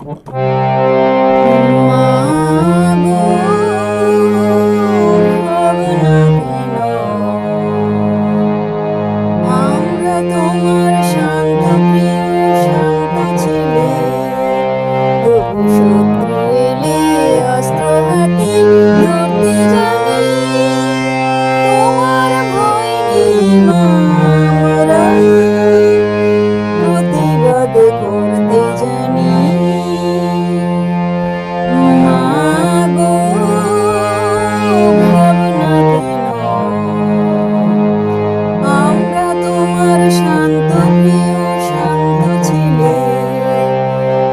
মা গো, ভাবনা কেন? আমরা তোমার শান্ত প্রিয় শান্ত ছিলে, তবু শত্রু এলে অস্ত্র হাতে ধরতে জানি। তোমার ভয় নেই মা, আমরা প্রতিবাদ করতে জানি। মা গো, ভাবনা কেন? আমরা তোমার শান্ত প্রিয় শান্ত ছিলে,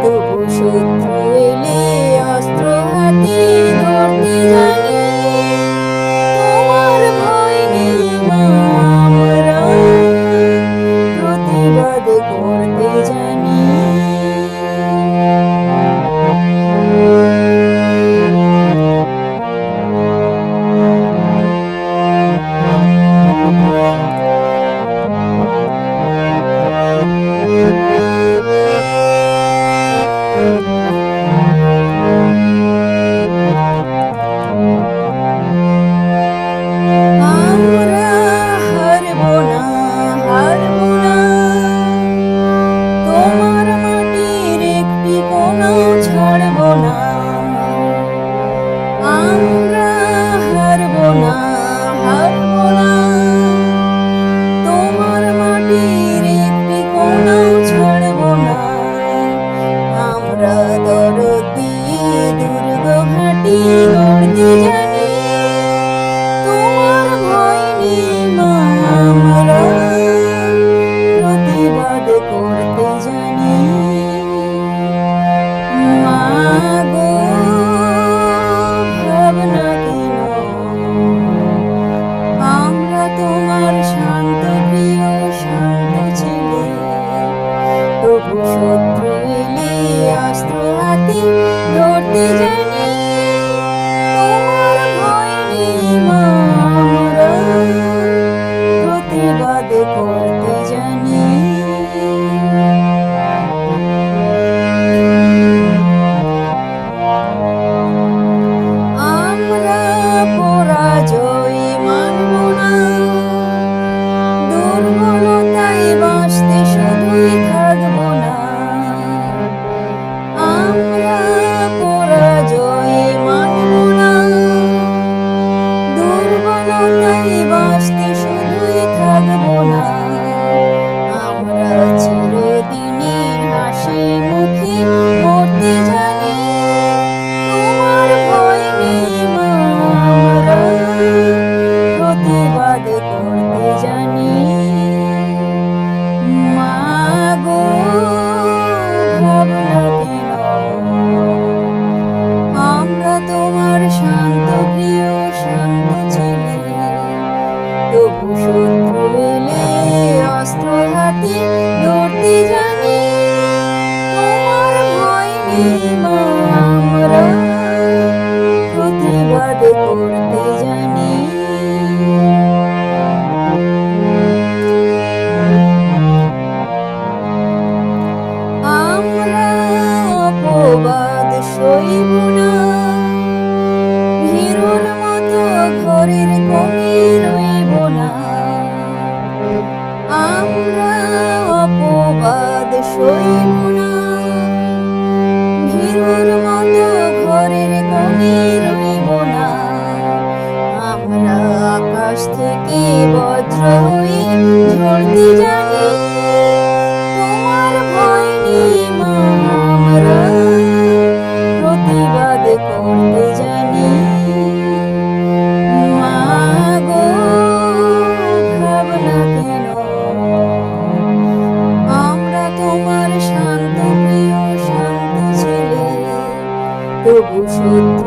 তবু শত্রু এলে অস্ত্র হাতে ধরতে জানি। তোমার ভয় নেই মা, আমরা প্রতিবাদ করতে জানি। আমরা হারব না, হারব না, তোমার মাটির একটি কোণাও ছাড়ব না। আমরা হারব না, হারব না, তোমার মাটির একটি কোণাও ছাড়ব না। আমরা দরদ দিয়ে দুর্গ ঘাঁটি গড়তে জানি। তোমার ভয় নেই মা, আমরা প্রতিবাদ করতে জানি। মা গো, ভাবনা কেন? আমরা তোমার শান্ত প্রিয় শান্ত ছিলে, তবু শত্রু এলে অস্ত্র হাতে ধরতে জানি। তোমার ভয় নেই মা, আমরা প্রতিবাদ করতে জানি। আমরা পরাজয় মানব না, দুর্বলতায় বাঁচতে শুধুই থাকব না। আমরা পরাজয় মানব না, দুর্বলতায় বাঁচতে শুধুই থাকব না। আমরা চিরদিনের হাসি মুখে মরতে জানি। তোমার ভয় নেই মা, আমরা প্রতিবাদ করতে জানি। মা গো, ভাবনা কেন? আমরা তোমার শান্ত প্রিয় শান্ত ছিলে, তবু শত্রু এলে অস্ত্র হাতে ধরতে জানি। তোমার ভয় নেই মা, আমরা প্রতিবাদ করতে জানি। আমরা অপবাদ সইব না, ভীরুর মতো ঘরের কোণে রইব না। আমরা অপবাদ সইব না, ভীরুর মতো ঘরের কোণে রইব না। আমরা আকাশ থেকে বজ্র হয়ে ঝরতে জানি। তোমার ভয় নেই মা, আমরা প্রতিবাদ করতে জানি। মা গো, ভাবনা কেন? আমরা তোমার শান্ত প্রিয় শান্ত ছিলে, তবু সত্য